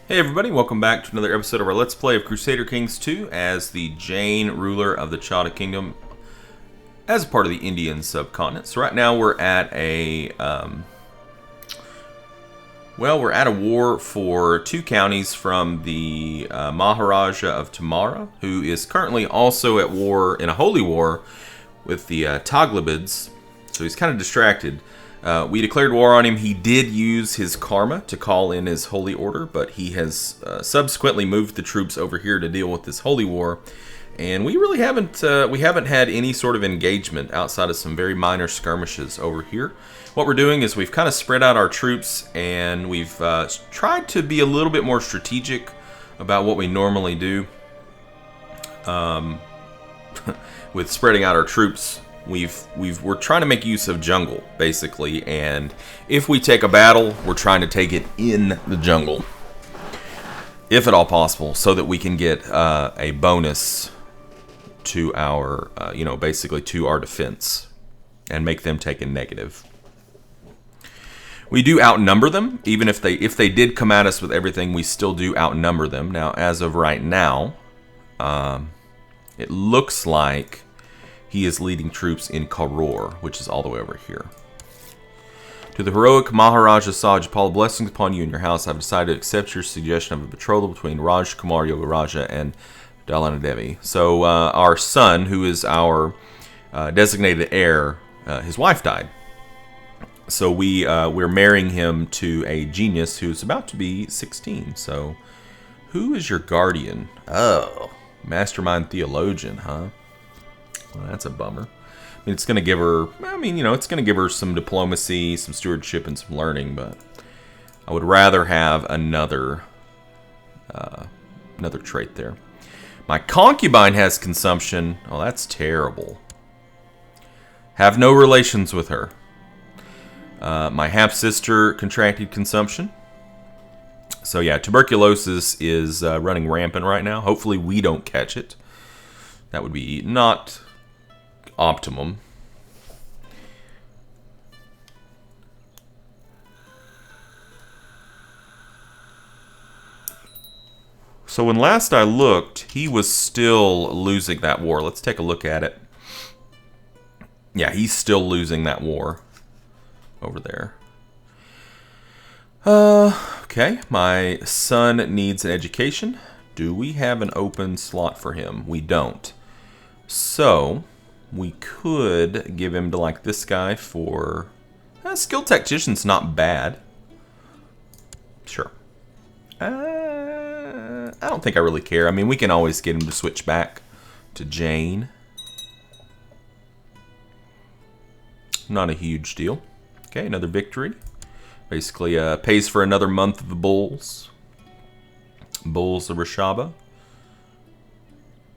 Hey everybody, welcome back to another episode of our Let's Play of Crusader Kings 2 as the Jain ruler of the Chada Kingdom as part of the Indian subcontinent. So right now we're at we're at a war for two counties from the Maharaja of Tamara, who is currently also at war, in a holy war, with the Taglabids. So he's kind of distracted. We declared war on him. He did use his karma to call in his holy order, but he has subsequently moved the troops over here to deal with this holy war. And we really haven't had any sort of engagement outside of some very minor skirmishes over here. What we're doing is we've kind of spread out our troops, and we've tried to be a little bit more strategic about what we normally do with spreading out our troops. We're trying to make use of jungle, basically, and if we take a battle, we're trying to take it in the jungle, if at all possible, so that we can get a bonus to our, basically to our defense, and make them take a negative. We do outnumber them, even if they did come at us with everything, we still do outnumber them. Now, as of right now, it looks like he is leading troops in Karor, which is all the way over here. To the heroic Maharaja Sajapal, blessings upon you and your house. I've decided to accept your suggestion of a betrothal between Raj Kumar Yogaraja and Dalana Devi. So our son, who is our designated heir, his wife died. So we're marrying him to a genius who's about to be 16. So who is your guardian? Oh, mastermind theologian, huh? Well, that's a bummer. I mean, it's going to give her, it's going to give her some diplomacy, some stewardship, and some learning, but I would rather have another trait there. My concubine has consumption. Oh, that's terrible. Have no relations with her. My half-sister contracted consumption. So yeah, tuberculosis is running rampant right now. Hopefully we don't catch it. That would be not optimum. So when last I looked, he was still losing that war. Let's take a look at it. Yeah, he's still losing that war over there. Okay, my son needs an education. Do we have an open slot for him? We don't. So we could give him to like this guy for skilled tactician's not bad. Sure. I don't think I really care. I mean, we can always get him to switch back to Jain. Not a huge deal. Okay, another victory. Basically pays for another month of the bulls. Bulls of Rashaba.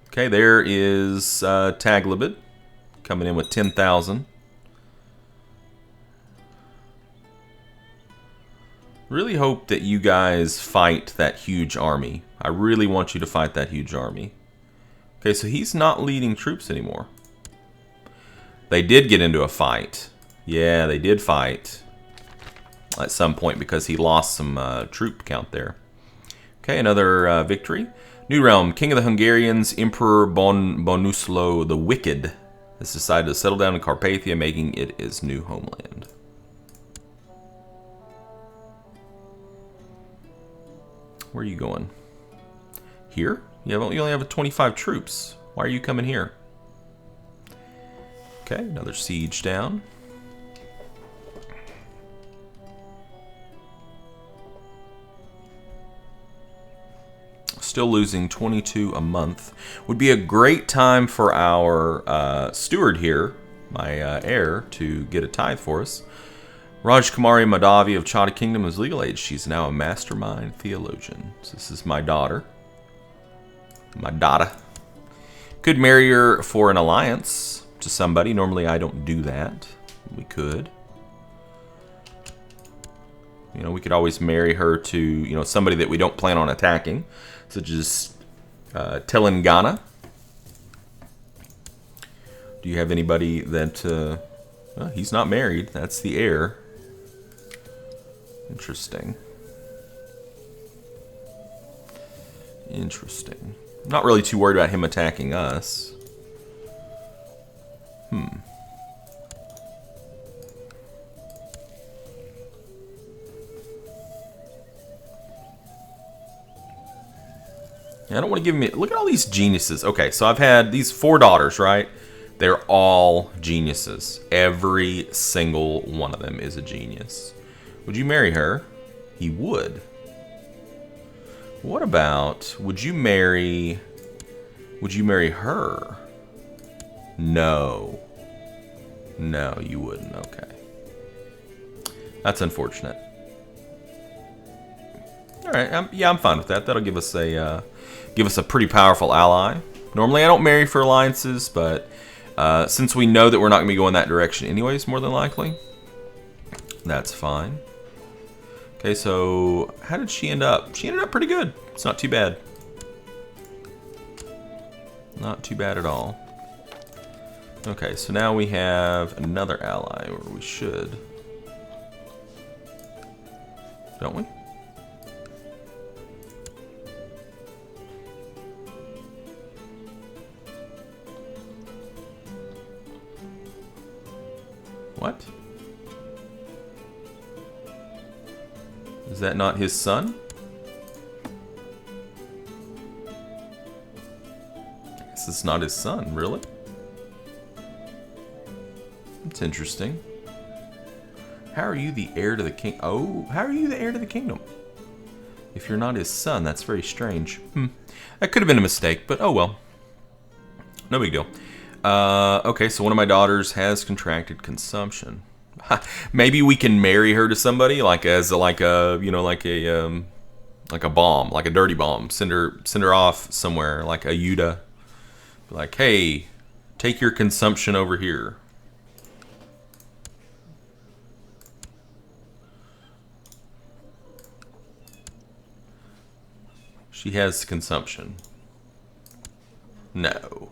Okay, there is Taglibid coming in with 10,000. Really hope that you guys fight that huge army. I really want you to fight that huge army. Okay, so he's not leading troops anymore. They did get into a fight. Yeah, they did fight at some point because he lost some troop count there. Okay, another victory. New realm, King of the Hungarians, Emperor Bonuslo the Wicked, has decided to settle down in Carpathia, making it his new homeland. Where are you going? Here? You only have 25 troops. Why are you coming here? Okay, another siege down. Still losing 22 a month. Would be a great time for our steward here, my heir, to get a tithe for us. Rajkumari Madhavi of Chada Kingdom is legal age. She's now a mastermind theologian. So this is my daughter. My daughter. Could marry her for an alliance to somebody. Normally I don't do that. We could. We could always marry her to, somebody that we don't plan on attacking, such as Telangana. Do you have anybody that... he's not married. That's the heir. Interesting. Interesting. Not really too worried about him attacking us. I don't want to give me... Look at all these geniuses. Okay, so I've had these 4 daughters, right? They're all geniuses. Every single one of them is a genius. Would you marry her? He would. What about... Would you marry her? No. No, you wouldn't. Okay. That's unfortunate. All right. Yeah, I'm fine with that. That'll give us a pretty powerful ally. Normally, I don't marry for alliances, but since we know that we're not going to be going that direction anyways, more than likely, that's fine. Okay, so how did she end up? She ended up pretty good. It's not too bad. Not too bad at all. Okay, so now we have another ally, or we should. Don't we? What? Is that not his son? I guess it's not his son, really? That's interesting. How are you the heir to the king? Oh, how are you the heir to the kingdom? If you're not his son, that's very strange. That could have been a mistake, but oh well. No big deal. Okay, so one of my daughters has contracted consumption. Maybe we can marry her to somebody like a bomb, like a dirty bomb. Send her off somewhere like a Yuta. Like, hey, take your consumption over here. She has consumption. No.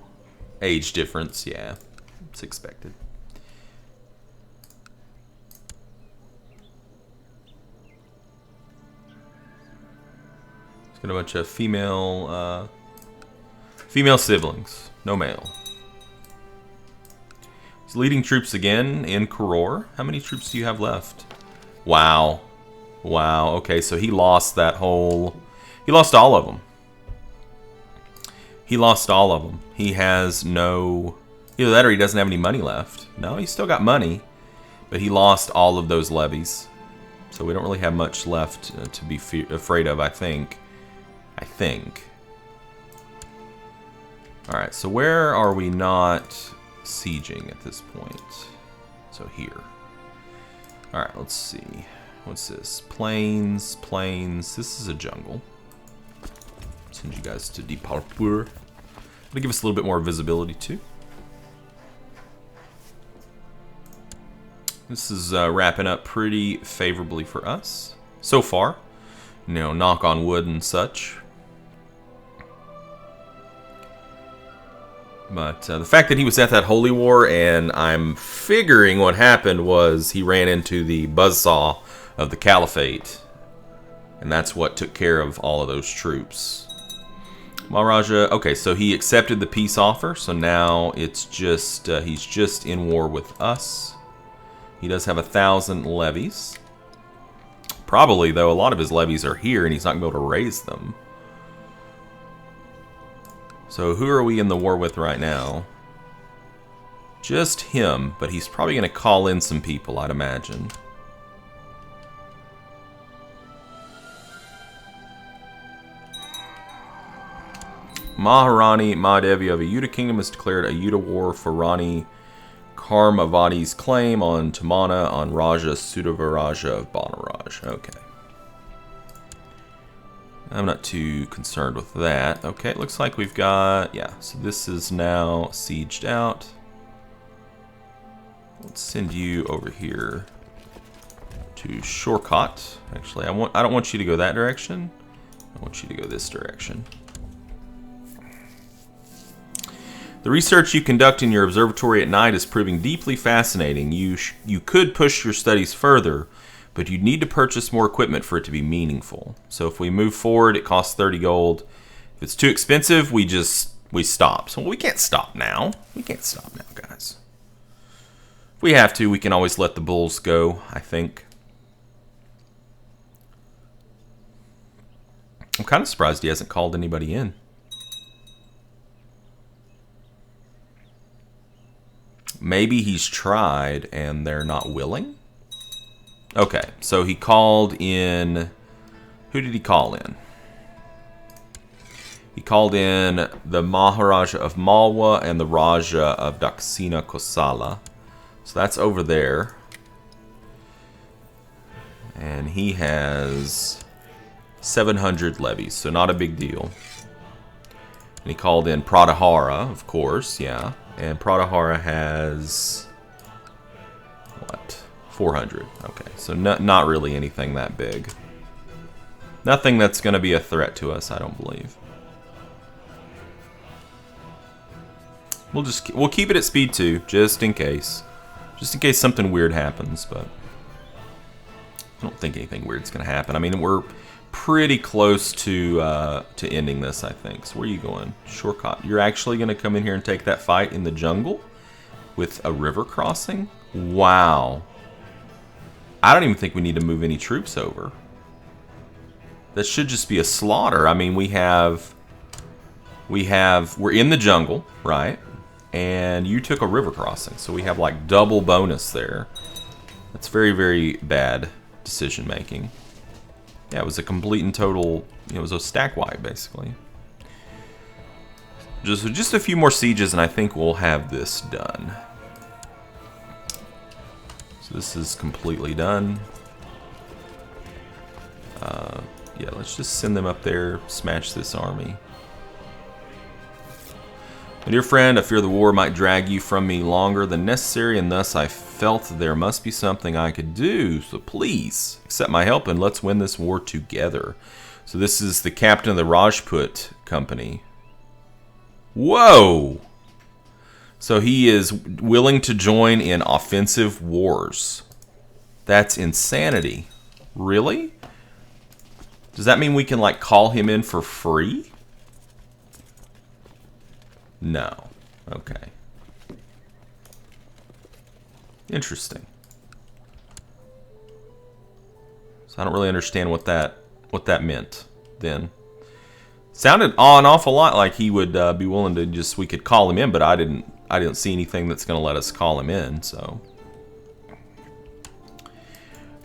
Age difference, yeah. It's expected. It's got a bunch of female siblings. No male. He's leading troops again in Koror. How many troops do you have left? Wow. Wow. Okay, so he lost that whole... He lost all of them. He lost all of them. He has no... Either that or he doesn't have any money left. No, he's still got money. But he lost all of those levies. So we don't really have much left to be afraid of, I think. Alright, so where are we not sieging at this point? So here. Alright, let's see. What's this? Plains, plains. This is a jungle. Send you guys to Dipalpur. It'll give us a little bit more visibility too. This is wrapping up pretty favorably for us so far. You know, knock on wood and such. But the fact that he was at that holy war, and I'm figuring what happened was he ran into the buzzsaw of the caliphate, and that's what took care of all of those troops. Maharaja, okay, so he accepted the peace offer, so now it's just, he's just in war with us. He does have 1,000 levies. Probably, though, a lot of his levies are here, and he's not going to be able to raise them. So who are we in the war with right now? Just him, but he's probably going to call in some people, I'd imagine. Maharani Mahadevi of Ayuda Kingdom has declared Ayuda war for Rani Karmavati's claim on Tamana on Raja Sudavaraja of Banaraj. Okay. I'm not too concerned with that. Okay, it looks like we've got... Yeah, so this is now sieged out. Let's send you over here to Shorkot. Actually, I don't want you to go that direction. I want you to go this direction. The research you conduct in your observatory at night is proving deeply fascinating. You could push your studies further, but you'd need to purchase more equipment for it to be meaningful. So if we move forward, it costs 30 gold. If it's too expensive, we stop. So we can't stop now. We can't stop now, guys. If we have to, we can always let the bulls go, I think. I'm kind of surprised he hasn't called anybody in. Maybe he's tried and they're not willing? Okay, so he called in... Who did he call in? He called in the Maharaja of Malwa and the Raja of Daksina Kosala. So that's over there. And he has 700 levies, so not a big deal. And he called in Pratihara, of course, yeah. And Pratihara has... what? 400. Okay, so not really anything that big. Nothing that's going to be a threat to us, I don't believe. We'll keep it at speed 2, just in case. Just in case something weird happens, but I don't think anything weird's going to happen. I mean, we're pretty close to ending this, I think. So where are you going? Shortcut. You're actually going to come in here and take that fight in the jungle with a river crossing? Wow. I don't even think we need to move any troops over. That should just be a slaughter. I mean, we're in the jungle, right? And you took a river crossing, so we have like double bonus there. That's very, very bad decision making. Yeah, it was a complete and total, it was a stack wipe basically. Just a few more sieges and I think we'll have this done. So this is completely done. Yeah, let's just send them up there, smash this army. My dear friend, I fear the war might drag you from me longer than necessary, and thus I felt there must be something I could do. So please, accept my help and let's win this war together. So this is the captain of the Rajput company. Whoa! So he is willing to join in offensive wars. That's insanity. Really? Does that mean we can, like, call him in for free? No. Okay. Interesting. So I don't really understand what that meant then. Sounded an awful lot like he would be willing to we could call him in, but I didn't see anything that's going to let us call him in, so.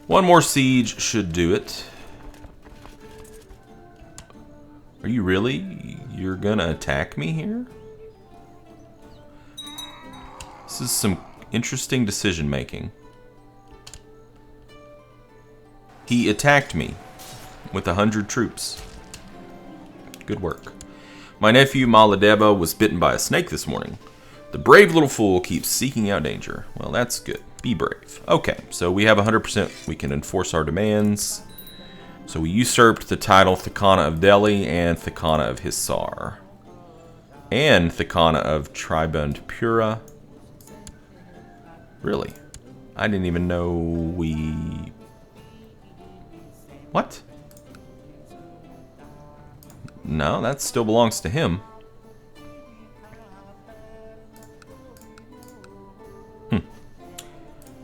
One more siege should do it. Are you really? You're gonna attack me here? This is some interesting decision making. He attacked me with 100 troops. Good work. My nephew Maladeba was bitten by a snake this morning. The brave little fool keeps seeking out danger. Well, that's good. Be brave. Okay, so we have 100%. We can enforce our demands. So we usurped the title Thakana of Delhi and Thakana of Hisar. And Thakana of Tribund Really? I didn't even know we... What? No, that still belongs to him.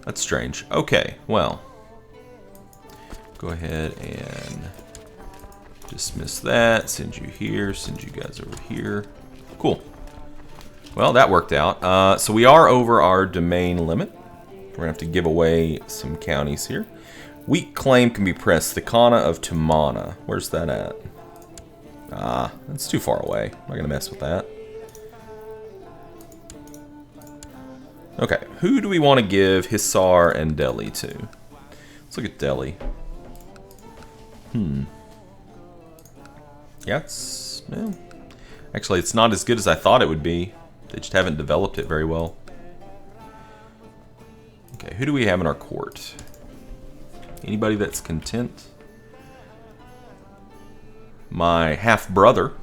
That's strange. Okay, well. Go ahead and dismiss that. Send you here. Send you guys over here. Cool. Well, that worked out. So we are over our domain limit. We're going to have to give away some counties here. Weak claim can be pressed. Thakana of Tumana. Where's that at? Ah, that's too far away. I'm not going to mess with that. Okay, who do we want to give Hisar and Delhi to? Let's look at Delhi. Yeah, well, actually, it's not as good as I thought it would be. They just haven't developed it very well. Okay, who do we have in our court? Anybody that's content? My half-brother,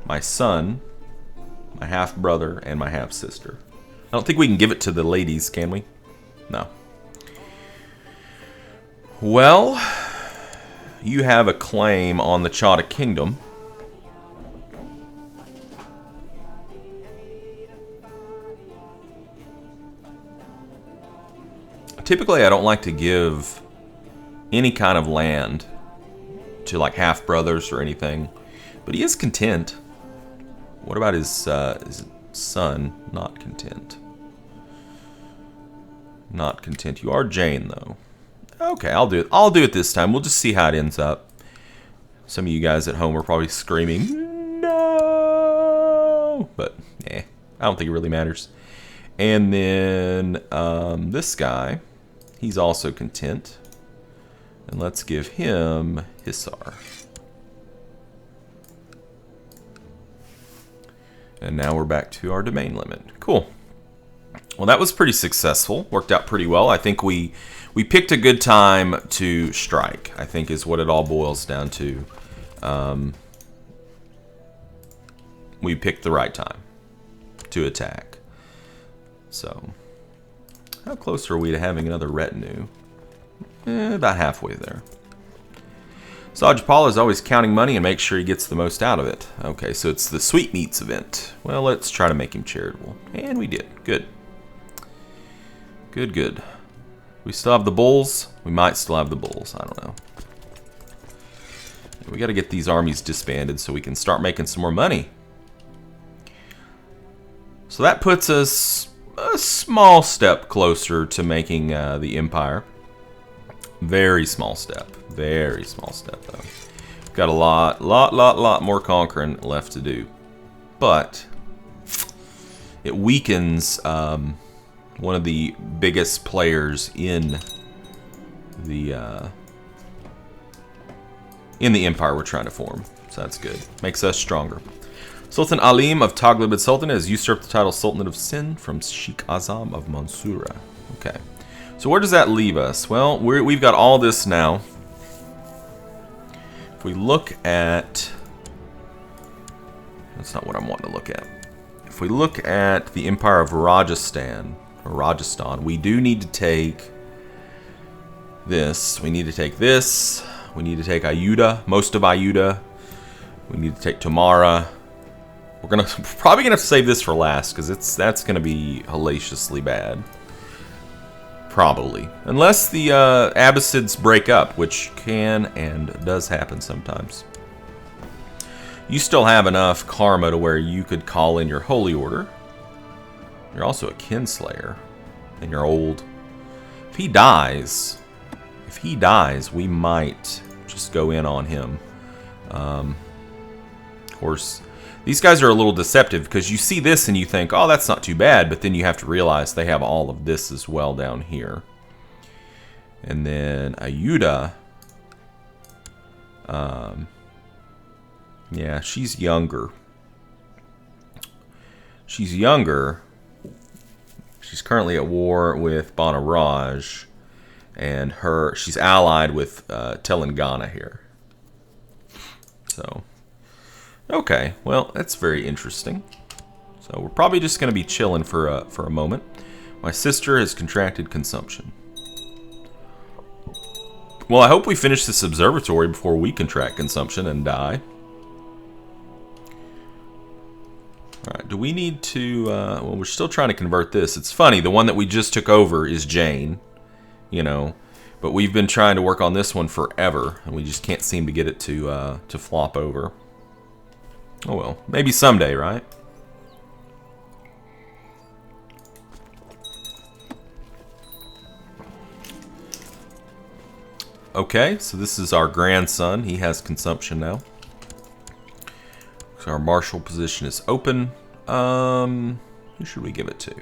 my son, my half-brother, and my half-sister. I don't think we can give it to the ladies, can we? No. Well, you have a claim on the Chada Kingdom. Typically, I don't like to give any kind of land to like half brothers or anything, but he is content. What about his son? Not content. Not content. You are Jain, though. Okay, I'll do it. I'll do it this time. We'll just see how it ends up. Some of you guys at home are probably screaming, no! But, I don't think it really matters. And then this guy, he's also content. And let's give him Hissar. And now we're back to our domain limit. Cool. Well, that was pretty successful. Worked out pretty well. I think we picked a good time to strike, I think is what it all boils down to. We picked the right time to attack. So, how close are we to having another retinue? About halfway there. Sajapala is always counting money and makes sure he gets the most out of it. Okay, so it's the Sweetmeats event. Well, let's try to make him charitable. And we did. Good. Good, good. We still have the bulls? We might still have the bulls. I don't know. We got to get these armies disbanded so we can start making some more money. So that puts us a small step closer to making the empire. Very small step. Very small step, though. We've got a lot more conquering left to do. But it weakens one of the biggest players in the empire we're trying to form. So that's good. Makes us stronger. Sultan Alim of Taghlib Sultan has usurped the title Sultanate of Sind from Sheikh Azam of Mansoura. Okay. So where does that leave us? Well, we've got all this now. If we look at... That's not what I'm wanting to look at. If we look at the Empire of Rajasthan, we do need to take this. We need to take this. We need to take Ayuda, most of Ayuda. We need to take Tamara. We're probably gonna have to save this for last because that's gonna be hellaciously bad. Probably. Unless the Abbasids break up, which can and does happen sometimes. You still have enough karma to where you could call in your holy order. You're also a kinslayer. And you're old. If he dies, we might just go in on him. Of course, these guys are a little deceptive because you see this and you think, oh, that's not too bad. But then you have to realize they have all of this as well down here. And then Ayuda. Yeah, she's younger. She's younger. She's currently at war with Banaraj. And she's allied with Telangana here. So... Okay, well, that's very interesting. So we're probably just going to be chilling for a moment. My sister has contracted consumption. Well, I hope we finish this observatory before we contract consumption and die. Alright, do we need to... well, we're still trying to convert this. It's funny, the one that we just took over is Jain. You know, but we've been trying to work on this one forever. And we just can't seem to get it to flop over. Oh well, maybe someday, right? Okay, so this is our grandson. He has consumption now. So our martial position is open. Who should we give it to?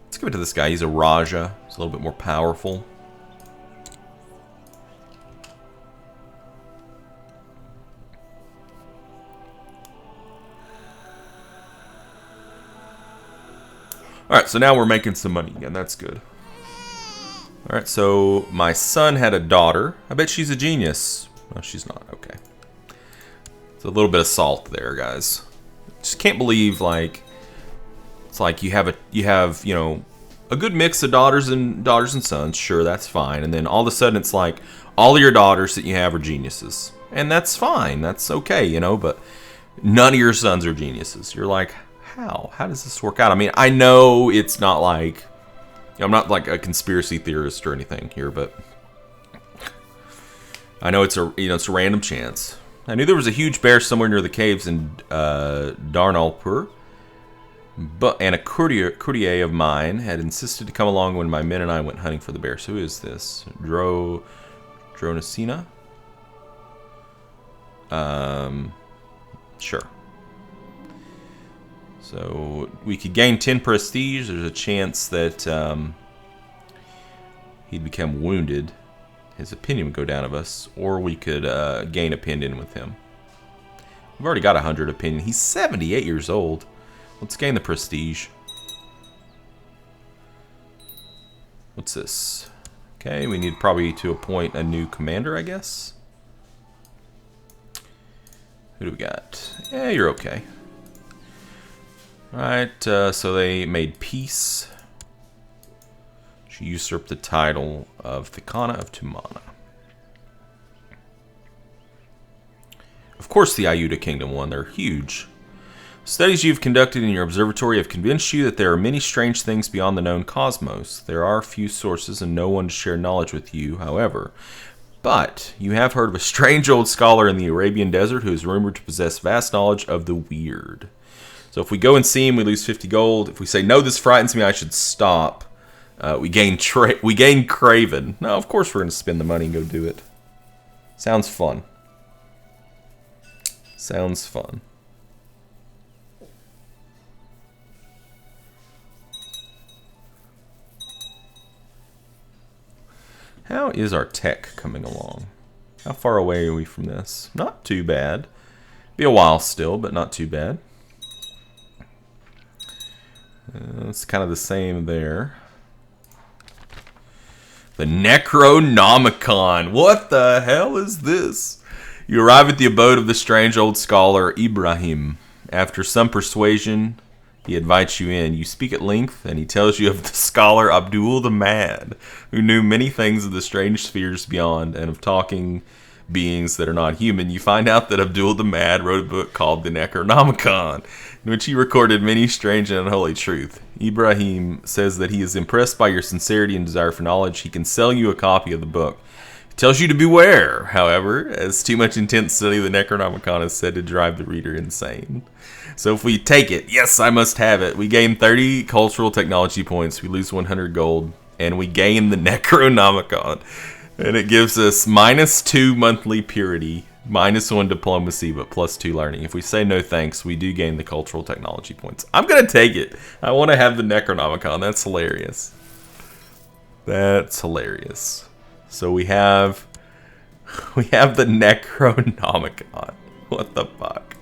Let's give it to this guy. He's a Raja. He's a little bit more powerful. Alright, so now we're making some money again. That's good. Alright, so my son had a daughter. I bet she's a genius. No, she's not. Okay. It's a little bit of salt there, guys. Just can't believe, like... It's like you have, you know, a good mix of daughters and sons. Sure, that's fine. And then all of a sudden it's like all of your daughters that you have are geniuses. And that's fine. That's okay, you know, but none of your sons are geniuses. You're like, how? How does this work out? I mean, I know it's not like, I'm not like a conspiracy theorist or anything here, but I know it's a random chance. I knew there was a huge bear somewhere near the caves in Darnalpur, and a courtier of mine had insisted to come along when my men and I went hunting for the bear. So who is this? Dronacina? Sure. So we could gain 10 prestige. There's a chance that he'd become wounded. His opinion would go down of us, or we could gain opinion with him. We've already got 100 opinion. He's 78 years old. Let's gain the prestige. What's this? Okay, we need probably to appoint a new commander, I guess. Who do we got? Yeah, you're okay. Alright, so they made peace. She usurped the title of the Khana of Tumana. Of course the Ayuda Kingdom won. They're huge. Studies you've conducted in your observatory have convinced you that there are many strange things beyond the known cosmos. There are few sources and no one to share knowledge with you, however. But you have heard of a strange old scholar in the Arabian desert who is rumored to possess vast knowledge of the weird. So if we go and see him, we lose 50 gold. If we say, no, this frightens me, I should stop, we gain Craven. No, of course we're going to spend the money and go do it. Sounds fun. Sounds fun. How is our tech coming along? How far away are we from this? Not too bad. Be a while still, but not too bad. It's kind of the same there. The Necronomicon. What the hell is this? You arrive at the abode of the strange old scholar Ibrahim. After some persuasion, he invites you in. You speak at length, and he tells you of the scholar Abdul the Mad, who knew many things of the strange spheres beyond, and of talking beings that are not human. You find out that Abdul the Mad wrote a book called the Necronomicon, in which he recorded many strange and unholy truths. Ibrahim says that he is impressed by your sincerity and desire for knowledge. He can sell you a copy of the book. He tells you to beware, however, as too much intense study of the Necronomicon is said to drive the reader insane. So if we take it, yes, I must have it. We gain 30 cultural technology points. We lose 100 gold, and we gain the Necronomicon. And it gives us -2 monthly purity, -1 diplomacy, but +2 learning. If we say no thanks, we do gain the cultural technology points. I'm going to take it. I want to have the Necronomicon. That's hilarious. That's hilarious. So we have the Necronomicon. What the fuck?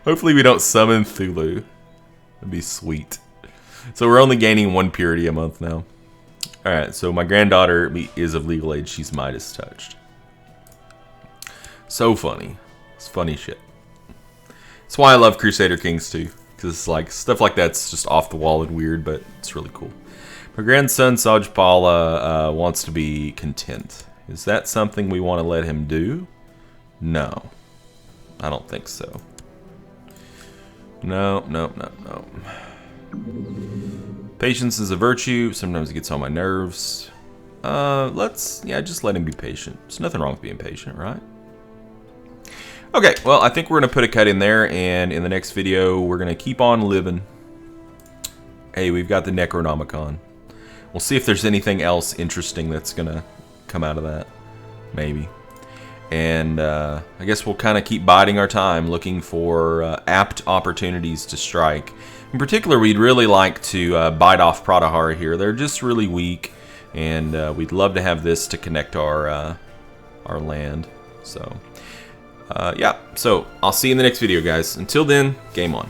Hopefully we don't summon Thulu. That'd be sweet. So we're only gaining 1 purity a month now. Alright, so my granddaughter is of legal age. She's Midas touched. So funny. It's funny shit. That's why I love Crusader Kings too. Because it's like, stuff like that's just off the wall and weird, but it's really cool. My grandson Sajpala wants to be content. Is that something we want to let him do? No. I don't think so. No. Patience is a virtue. Sometimes it gets on my nerves. Just let him be patient. There's nothing wrong with being patient, right? Okay, well, I think we're going to put a cut in there, and in the next video, we're going to keep on living. Hey, we've got the Necronomicon. We'll see if there's anything else interesting that's going to come out of that. Maybe. And I guess we'll kind of keep biding our time, looking for apt opportunities to strike. In particular, we'd really like to bite off Pratihara here. They're just really weak, and we'd love to have this to connect our land. So, yeah. So, I'll see you in the next video, guys. Until then, game on.